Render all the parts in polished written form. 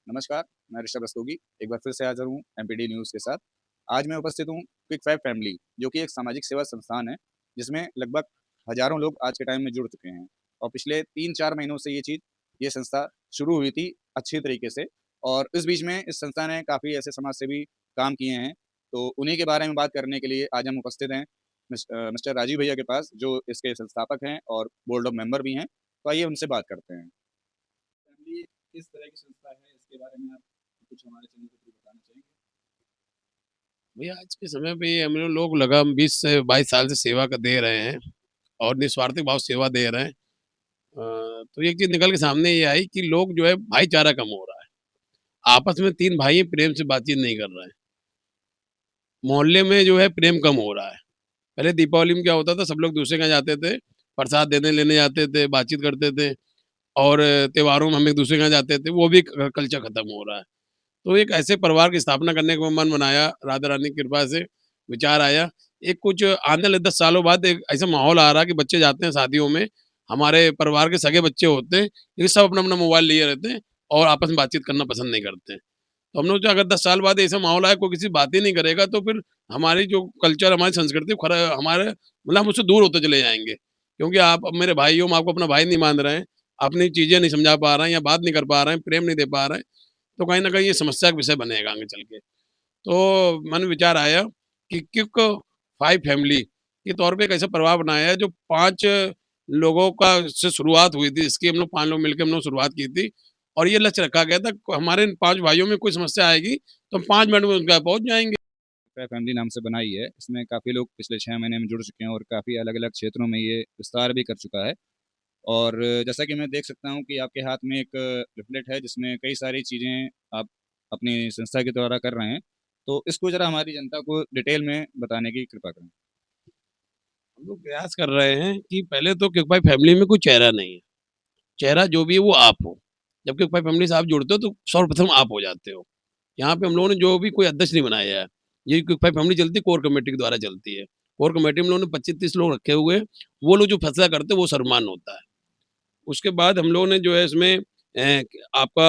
नमस्कार, मैं ऋषभ रस्तोगी। एक बार फिर से हाज़िर हूँ एमपीडी न्यूज़ के साथ। आज मैं उपस्थित हूँ क्विक फाइव फैमिली, जो कि एक सामाजिक सेवा संस्थान है, जिसमें लगभग हज़ारों लोग आज के टाइम में जुड़ चुके हैं। और पिछले 3-4 महीनों से ये संस्था शुरू हुई थी अच्छी तरीके से। और इस बीच में इस संस्था ने काफ़ी ऐसे समाज सेवी काम किए हैं, तो उन्हीं के बारे में बात करने के लिए आज हम उपस्थित हैं मिस्टर राजीव भैया के पास, जो इसके संस्थापक हैं और बोर्ड ऑफ मेंबर भी हैं। तो आइए उनसे बात करते हैं। फैमिली किस तरह की संस्था है, इसके बारे में आप कुछ हमारे चैनल के थ्रू बताना चाहेंगे? भैया आज के समय पे हम लोग लगा 20 से 22 साल से सेवा का दे रहे हैं और निस्वार्थी भाव सेवा दे रहे हैं। तो एक चीज निकल के सामने ये आई कि लोग जो है भाईचारा कम हो रहा है। आपस में 3 भाई प्रेम से बातचीत नहीं कर रहे हैं। मोहल्ले में जो है प्रेम कम हो रहा है। पहले दीपावली में क्या होता था, सब लोग दूसरे के यहाँ जाते थे, प्रसाद देने लेने जाते थे, बातचीत करते थे और त्योहारों में हम एक दूसरे के यहाँ जाते थे, वो भी कल्चर खत्म हो रहा है। तो एक ऐसे परिवार की स्थापना करने का मन बनाया, राधा रानी की कृपा से विचार आया। एक कुछ आने वाले 10 सालों बाद एक ऐसा माहौल आ रहा है कि बच्चे जाते हैं शादियों में, हमारे परिवार के सगे बच्चे होते हैं, लेकिन सब अपना-अपना मोबाइल लिए रहते हैं और आपस में बातचीत करना पसंद नहीं करते हैं। तो हम लोग जो अगर 10 साल बाद ऐसा माहौल आया, कोई किसी से बात ही नहीं करेगा, तो फिर हमारी जो कल्चर, हमारी संस्कृति हमारे मतलब हम उससे दूर होते चले जाएँगे। क्योंकि आप अब मेरे भाई हो, मैं आपको अपना भाई नहीं मान रहे हैं, अपनी चीज़ें नहीं समझा पा रहे हैं या बात नहीं कर पा रहे हैं, प्रेम नहीं दे पा रहे हैं, तो कहीं न कहीं ये समस्या का विषय बनेगा आगे चल के। तो मन में विचार आया कि क्विक 5 फैमिली के तौर पे एक ऐसा परिवार बनाया है जो 5 लोगों का से शुरुआत हुई थी। इसकी हम लोग 5 लोग मिलके हम लोग शुरुआत की थी और ये लक्ष्य रखा गया था हमारे इन 5 भाइयों में कोई समस्या आएगी तो हम 5 मिनट में उनके यहाँ पहुँच जाएँगे। फैमिली नाम से बनाई है। इसमें काफ़ी लोग पिछले 6 महीने में जुड़ चुके हैं और काफ़ी अलग-अलग क्षेत्रों में ये विस्तार भी कर चुका है। और जैसा कि मैं देख सकता हूँ कि आपके हाथ में एक लिफलेट है, जिसमें कई सारी चीज़ें आप अपनी संस्था के द्वारा कर रहे हैं। तो इसको ज़रा हमारी जनता को डिटेल में बताने की कृपा करें। हम लोग प्रयास कर रहे हैं कि पहले तो क्विक फाइव फैमिली में कोई चेहरा नहीं है। चेहरा जो भी है वो आप हो। जब क्विक फाइव फैमिली से आप जुड़ते हो तो सर्वप्रथम आप हो जाते हो। यहाँ पे हम लोगों ने जो भी कोई अध्यक्ष नहीं बनाया है। ये क्विक फाइव फैमिली चलती है कोर कमेटी के द्वारा चलती है। कोर कमेटी में हम लोगों ने 25-30 लोग रखे हुए हैं। वो लोग जो फैसला करते हैं वो सर्वमान्य होता है। उसके बाद हम लोगों ने जो है इसमें आपका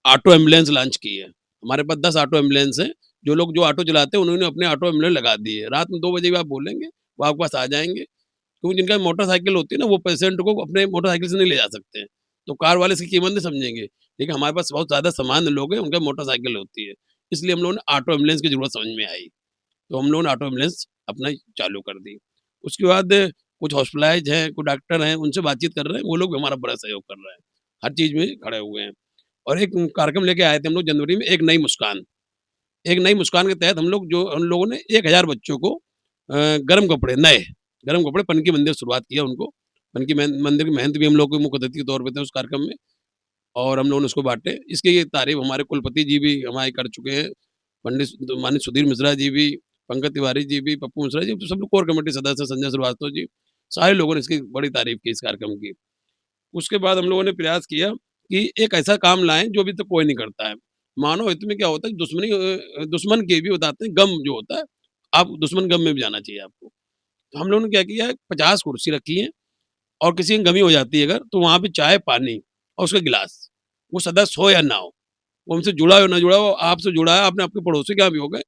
ऑटो एम्बुलेंस लॉन्च की है। हमारे पास 10 ऑटो एम्बुलेंस हैं। जो ऑटो चलाते हैं उन्होंने अपने ऑटो एम्बुलेंस लगा दी है। रात में 2 बजे भी आप बोलेंगे, वो आपके पास आ जाएँगे। क्योंकि जिनका मोटरसाइकिल होती है ना, वो पेशेंट को अपने मोटरसाइकिल से नहीं ले जा सकते हैं। तो कार वाले इसकी कीमत नहीं समझेंगे। लेकिन हमारे पास बहुत ज़्यादा सामान्य लोग हैं, उनका मोटरसाइकिल होती है। इसलिए हम लोगों ने ऑटो एम्बुलेंस की ज़रूरत समझ में आई। तो हम लोगों ने ऑटो एम्बुलेंस अपना चालू कर दी। उसके बाद कुछ हॉस्पिटलाइज़ हैं, कुछ डॉक्टर हैं, उनसे बातचीत कर रहे हैं, वो लोग भी हमारा बड़ा सहयोग कर रहे हैं। हर चीज़ में खड़े हुए हैं। और एक कार्यक्रम लेके आए थे हम लोग जनवरी में, एक नई मुस्कान। एक नई मुस्कान के तहत हम लोगों ने 1000 बच्चों को गर्म कपड़े नए, गर्म कपड़े पनकी मंदिर से शुरुआत किया उनको। पनकी मंदिर के महंत भी हम लोग के मुख्य अतिथि के तौर पे थे उस कार्यक्रम में और हम लोगों ने उसको बाँटे। इसकी ये तारीफ़ हमारे कुलपति जी भी हमारे कर चुके हैं। पंडित माननीय सुधीर मिश्रा जी भी, पंकज तिवारी जी भी, पप्पू मिश्रा जी, तो सब लोग कोर कमेटी सदस्य संजय श्रीवास्तव जी, सारे लोगों ने इसकी बड़ी तारीफ़ की इस कार्यक्रम की। उसके बाद हम लोगों ने प्रयास किया कि एक ऐसा काम लाएँ जो अभी तक कोई नहीं करता है। मानव हित में क्या होता है, दुश्मन के भी बताते हैं गम जो होता है, आप दुश्मन गम में भी जाना चाहिए आपको। तो हम लोगों ने क्या किया है, 50 कुर्सी रखी है और किसी की कमी हो जाती है अगर, तो वहाँ पे चाय, पानी और उसका गिलास, वो सदस्य हो या ना हो, वो हमसे जुड़ा हो या ना जुड़ा हो, आपसे जुड़ा है, आपने आपके पड़ोसी के यहाँ भी हो गए,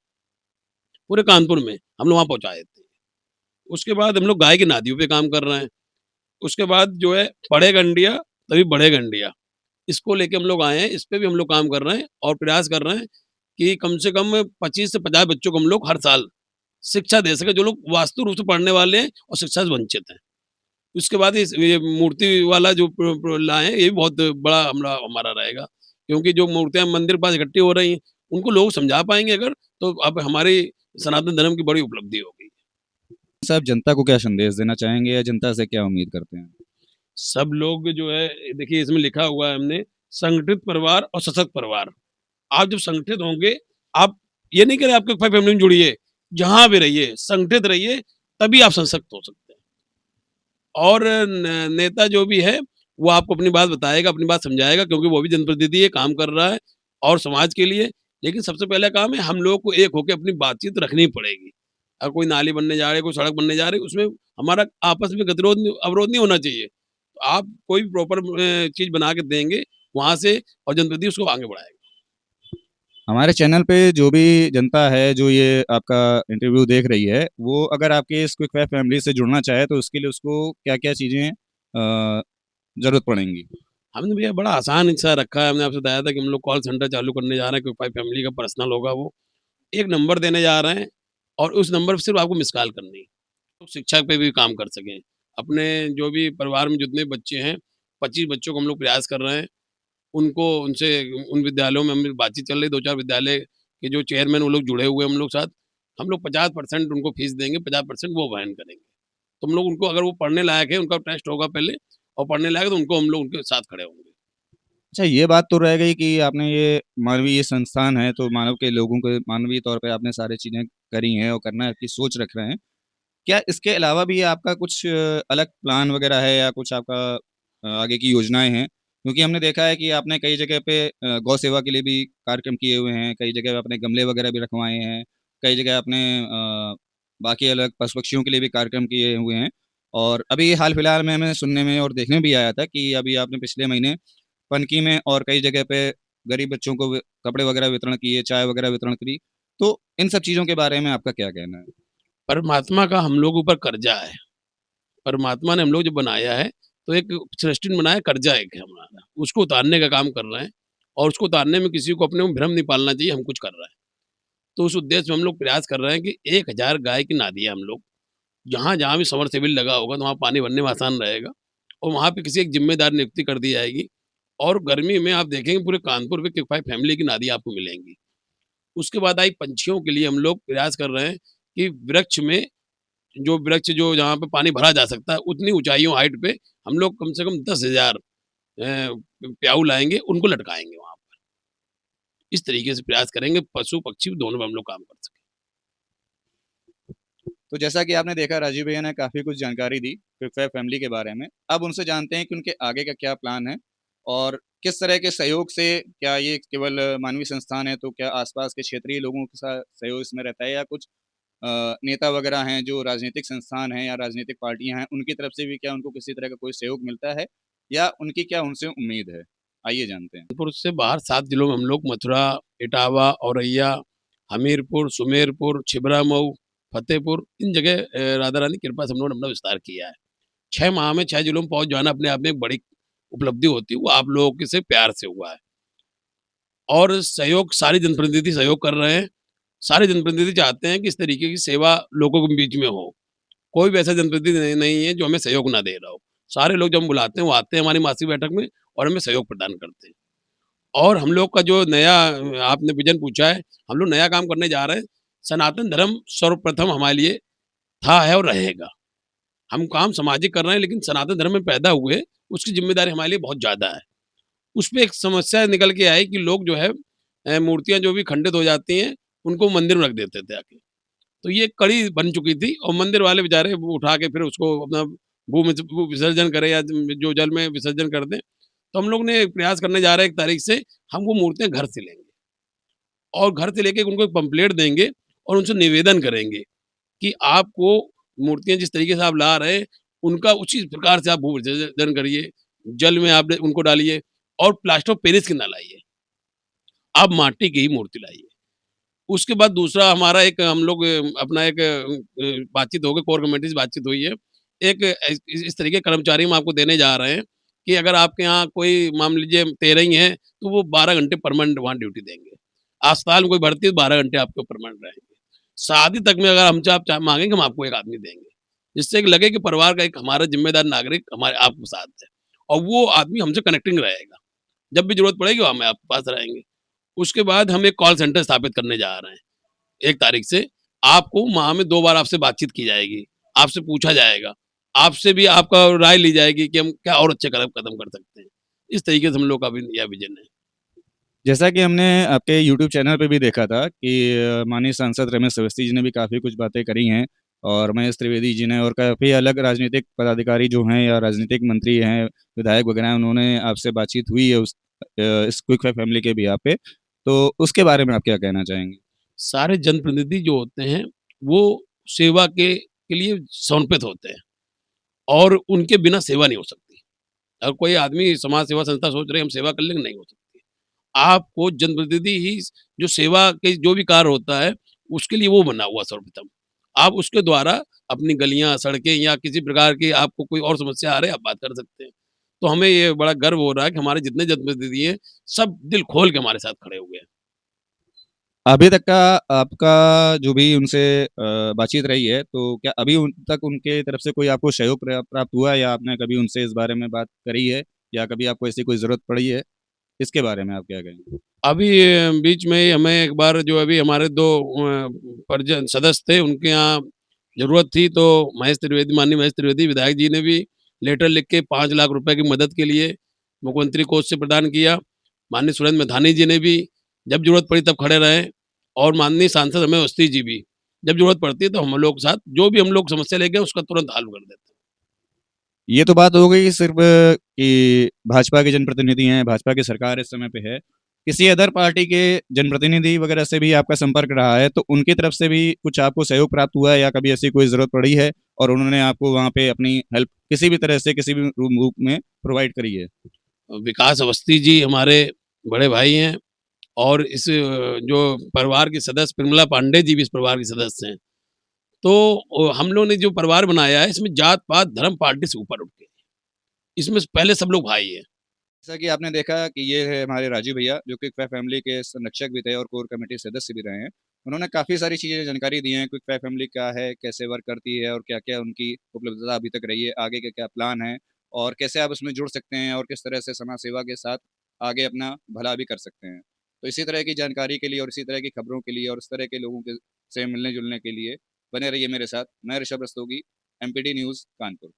पूरे कानपुर में हम लोग वहाँ पहुँचा देते हैं। उसके बाद हम लोग गाय की नादियों पे काम कर रहे हैं। उसके बाद जो है पढ़े गंडिया तभी बढ़े गंडिया, इसको लेके हम लोग आए हैं, इस पे भी हम लोग काम कर रहे हैं और प्रयास कर रहे हैं कि कम से कम 25 से 50 बच्चों को हम लोग हर साल शिक्षा दे सकें, जो लोग वास्तविक रूप से पढ़ने वाले हैं और शिक्षा से वंचित हैं। उसके बाद इस ये मूर्ति वाला जो लाए हैं, ये भी बहुत बड़ा हमला हमारा रहेगा, क्योंकि जो मूर्तियाँ मंदिर के पास इकट्ठी हो रही हैं, उनको लोग समझा पाएँगे अगर, तो अब हमारी सनातन धर्म की बड़ी उपलब्धि होगी। साहब, जनता को क्या संदेश देना चाहेंगे या जनता से क्या उम्मीद करते हैं? सब लोग जो है देखिए इसमें लिखा हुआ है हमने, संगठित परिवार और सशक्त परिवार। आप जब संगठित होंगे, आप ये नहीं कह रहे आपके फैमिली में जुड़िए, जहाँ भी रहिए, संगठित रहिए, तभी आप सशक्त हो सकते हैं। और नेता जो भी है, वो आपको अपनी बात बताएगा, अपनी बात समझाएगा, क्योंकि वो भी जनप्रतिनिधि है, काम कर रहा है और समाज के लिए। लेकिन सबसे पहला काम है हम लोगों को एक होके अपनी बातचीत रखनी पड़ेगी। अगर कोई नाली बनने जा रही है, कोई सड़क बनने जा रही है, उसमें हमारा आपस में अवरोध नहीं होना चाहिए। तो आप कोई भी प्रॉपर चीज़ बना के देंगे वहाँ से, और जनप्रतिनिधि उसको आगे बढ़ाएगा। हमारे चैनल पे जो भी जनता है, जो ये आपका इंटरव्यू देख रही है, वो अगर आपके इस क्विक फाइव फैमिली से जुड़ना चाहे, तो उसके लिए उसको क्या-क्या चीज़ें ज़रूरत पड़ेंगी? हमने भैया बड़ा आसान सा रखा है, हमने आपसे बताया था कि हम लोग कॉल सेंटर चालू करने जा रहे हैं, क्योंकि भाई फैमिली का पर्सनल होगा वो। एक नंबर देने जा रहे हैं और उस नंबर पे सिर्फ़ आपको मिस कॉल करनी है। तो शिक्षा पे भी काम कर सकें। अपने जो भी परिवार में जितने बच्चे हैं, 25 बच्चों को हम लोग प्रयास कर रहे हैं, उनको उनसे उन विद्यालयों में हम बातचीत चल रही है, 2-4 विद्यालय के जो चेयरमैन वो लोग जुड़े हुए हैं हम लोग साथ। हम लोग 50% उनको फीस देंगे, 50% वो वहन करेंगे। तो हम लोग उनको, अगर वो पढ़ने लायक है, उनका टेस्ट होगा पहले और पढ़ने लायक है तो उनको हम लोग उनके साथ खड़े होंगे। अच्छा, ये बात तो रह गई कि आपने ये मानवीय संस्थान है, तो मानव के लोगों को मानवीय तौर पे आपने सारी चीज़ें करी हैं और करना की सोच रख रहे हैं। क्या इसके अलावा भी आपका कुछ अलग प्लान वगैरह है या कुछ आपका आगे की योजनाएँ हैं? क्योंकि हमने देखा है कि आपने कई जगह पे गौ सेवा के लिए भी कार्यक्रम किए हुए हैं, कई जगह आपने गमले वगैरह भी रखवाए हैं, कई जगह आपने बाकी अलग पशु-पक्षियों के लिए भी कार्यक्रम किए हुए हैं। और अभी हाल-फिलहाल में हमें सुनने में और देखने में भी आया था कि अभी आपने पिछले महीने पनकी में और कई जगह पे गरीब बच्चों को कपड़े वगैरह वितरण किए, चाय वगैरह वितरण करी। तो इन सब चीज़ों के बारे में आपका क्या कहना है? परमात्मा का हम लोग ऊपर कर्जा है। परमात्मा ने हम लोग जो बनाया है, तो एक सृष्टि ने बनाया, कर्जा एक है हमारा, उसको उतारने का काम कर रहे हैं और उसको उतारने में किसी को अपने में भ्रम नहीं पालना चाहिए, हम कुछ कर रहे हैं। तो उस उद्देश्य में हम लोग प्रयास कर रहे हैं कि 1000 गाय की नादियाँ हम लोग, जहाँ-जहाँ भी समरसेबल लगा होगा, तो वहाँ पानी भरने में आसान रहेगा और वहाँ पे किसी एक ज़िम्मेदार नियुक्ति कर दी जाएगी और गर्मी में आप देखेंगे पूरे कानपुर में किफ़ायत फैमिली की नादियाँ आपको मिलेंगी। उसके बाद आई पंछियों के लिए हम लोग प्रयास कर रहे हैं कि वृक्ष में, जो वृक्ष जो जहाँ पे पानी भरा जा सकता है, उतनी ऊँचाइयों हाइट पे हम लोग कम से कम 10,000 प्याऊ लाएँगे, उनको लटकाएँगे वहाँ पर। इस तरीके से प्रयास करेंगे, पशु-पक्षी दोनों में हम लोग काम कर सकें। तो जैसा कि आपने देखा, राजीव भैया ने काफ़ी कुछ जानकारी दी क्विक फाइव फैमिली के बारे में। अब उनसे जानते हैं कि उनके आगे का क्या प्लान है और किस तरह के सहयोग से, क्या ये केवल मानवीय संस्थान है, तो क्या आसपास के क्षेत्रीय लोगों के साथ सहयोग इसमें रहता है या कुछ नेता वगैरह हैं जो राजनीतिक संस्थान हैं या राजनीतिक पार्टियाँ हैं, उनकी तरफ से भी क्या उनको किसी तरह का कोई सहयोग मिलता है या उनकी क्या उनसे उम्मीद है? आइए जानते हैं। कानपुर से बाहर 7 जिलों में हम लोग मथुरा, इटावा, औरैया, हमीरपुर, सुमेरपुर, छिबरामऊ, फतेहपुर, इन जगह राधा रानी की कृपा से हम लोगों ने अपना विस्तार किया है। 6 माह में 6 जिलों में पहुँच जाना अपने आप में एक बड़ी उपलब्धि होती है, वो आप लोगों के से प्यार से हुआ है। और सहयोग सारे जनप्रतिनिधि सहयोग कर रहे हैं। सारे जनप्रतिनिधि चाहते हैं कि इस तरीके की सेवा लोगों के बीच में हो। कोई भी ऐसा जनप्रतिनिधि नहीं नहीं है जो हमें सहयोग ना दे रहा हो। सारे लोग जब हम बुलाते हैं, वो आते हैं हमारी मासिक बैठक में और हमें सहयोग प्रदान करते हैं। और हम लोग का जो नया आपने विज़न पूछा है, हम लोग नया काम करने जा रहे हैं। सनातन धर्म सर्वप्रथम हमारे लिए था, है और रहेगा। हम काम सामाजिक कर रहे हैं, लेकिन सनातन धर्म में पैदा हुए, उसकी ज़िम्मेदारी हमारे लिए बहुत ज़्यादा है। उसपे एक समस्या निकल के आई कि लोग जो है मूर्तियाँ जो भी खंडित हो जाती हैं, उनको मंदिर में रख देते थे आके। तो ये कड़ी बन चुकी थी और मंदिर वाले बेचारे वो उठा के फिर उसको अपना भू विसर्जन करें या जो जल में विसर्जन कर दें। तो हम लोग ने प्रयास करने जा रहे हैं 1 तारीख से, हम वो मूर्तियाँ घर से लेंगे और घर से लेके उनको एक पंपलेट देंगे और उनसे निवेदन करेंगे कि आपको मूर्तियाँ जिस तरीके से आप ला रहे हैं, उनका उसी प्रकार से आप भू विसर्जन करिए, जल में आप उनको डालिए और प्लास्टर ऑफ पेरिस की ना लाइए, आप माटी की ही मूर्ति लाइए। उसके बाद दूसरा हमारा एक हम लोग अपना एक बातचीत हो गई, कोर कमेटी से बातचीत हुई है। एक इस तरीके के कर्मचारी हम आपको देने जा रहे हैं कि अगर आपके यहाँ कोई मान लीजिए 13 ही हैं, तो वो 12 घंटे परमानेंट वहाँ ड्यूटी देंगे। अस्पताल में कोई भर्ती है तो 12 घंटे आपके परमानेंट रहेंगे। शादी तक में अगर हमसे आप माँगेंगे, हम आपको एक आदमी देंगे। जिससे कि लगे कि परिवार का एक हमारा ज़िम्मेदार नागरिक हमारे आपके साथ है और वो आदमी हमसे कनेक्टिंग रहेगा। जब भी ज़रूरत पड़ेगी, हम आपके पास रहेंगे। उसके बाद हम एक कॉल सेंटर स्थापित करने जा रहे हैं। 1 तारीख से आपको माह में 2 बार आपसे बातचीत की जाएगी, आपसे पूछा जाएगा, आपसे भी आपका राय ली जाएगी कि हम क्या और अच्छे कदम कदम कर सकते हैं। इस तरीके से हम लोग का भी यह विज़न है। जैसा कि हमने आपके यूट्यूब चैनल पे भी देखा था कि माननीय सांसद रमेश अवस्थी जी ने भी काफ़ी कुछ बातें करी हैं और महेश त्रिवेदी जी ने और काफ़ी अलग राजनीतिक पदाधिकारी जो हैं या राजनीतिक मंत्री हैं, विधायक वगैरह हैं, उन्होंने आपसे बातचीत हुई है इस क्विक फाइव फैमिली के बिहाफ़ पे। तो उसके बारे में आप क्या कहना चाहेंगे? सारे जनप्रतिनिधि जो होते हैं, वो सेवा के लिए समर्पित होते हैं और उनके बिना सेवा नहीं हो सकती। अगर कोई आदमी समाज सेवा संस्था सोच रहे हैं हम सेवा कर लेंगे, नहीं हो सकती। आपको जनप्रतिनिधि ही जो सेवा के जो भी कार्य होता है, उसके लिए वो बना हुआ सर्वप्रथम। आप उसके द्वारा अपनी गलियाँ, सड़कें या किसी प्रकार की आपको कोई और समस्या आ रही है, आप बात कर सकते हैं। तो हमें ये बड़ा गर्व हो रहा है कि हमारे जितने जनप्रतिनिधि हैं, सब दिल खोल के हमारे साथ खड़े हुए हैं। अभी तक का आपका जो भी उनसे बातचीत रही है, तो क्या अभी उन तक उनके तरफ से कोई आपको सहयोग प्राप्त हुआ है या आपने कभी उनसे इस बारे में बात करी है या कभी आपको ऐसी कोई ज़रूरत पड़ी है? इसके बारे में आप क्या कहेंगे? अभी बीच में ही हमें एक बार जो अभी हमारे 2 परिजन सदस्य थे, उनके यहाँ ज़रूरत थी, तो महेश त्रिवेदी, माननीय महेश त्रिवेदी विधायक जी ने भी लेटर लिख के 5 लाख रुपए की मदद के लिए मुख्यमंत्री कोष से प्रदान किया। माननीय सुरेंद्र मैथानी जी ने भी जब ज़रूरत पड़ी तब खड़े रहे, और माननीय सांसद रमेश अवस्थी जी भी, जब ज़रूरत पड़ती है तो हम लोग के साथ जो भी हम लोग समस्या लेके आए उसका तुरंत हल कर देते हैं। ये तो बात हो गई सिर्फ़ कि भाजपा के जनप्रतिनिधि हैं, भाजपा की सरकार इस समय पे है। किसी अदर पार्टी के जनप्रतिनिधि वगैरह से भी आपका संपर्क रहा है, तो उनकी तरफ से भी कुछ आपको सहयोग प्राप्त हुआ है या कभी ऐसी कोई ज़रूरत पड़ी है और उन्होंने आपको वहाँ पे अपनी हेल्प किसी भी तरह से, किसी भी रूप में प्रोवाइड करी है? विकास अवस्थी जी हमारे बड़े भाई हैं, और इस जो परिवार के सदस्य प्रमिला पांडे जी भी इस परिवार के सदस्य हैं। तो हम लोग ने जो परिवार बनाया है, इसमें जात-पात, धर्म, पार्टी से ऊपर उठ के, इसमें पहले सब लोग भाई हैं। जैसा कि आपने देखा कि ये है हमारे राजू भैया जो क्विक फाइव फैमिली के संरक्षक भी थे और कोर कमेटी सदस्य भी रहे हैं। उन्होंने काफ़ी सारी चीज़ें जानकारी दी हैं, क्विक फाइव फैमिली क्या है, कैसे वर्क करती है और क्या-क्या उनकी उपलब्धता अभी तक रही है, आगे के क्या प्लान हैं और कैसे आप उसमें जुड़ सकते हैं और किस तरह से समाज सेवा के साथ आगे अपना भला भी कर सकते हैं। तो इसी तरह की जानकारी के लिए और इसी तरह की खबरों के लिए और इस तरह के लोगों के से मिलने-जुलने के लिए बने रहिए मेरे साथ। मैं ऋषभ रस्तोगी, एमपीडी न्यूज़ कानपुर।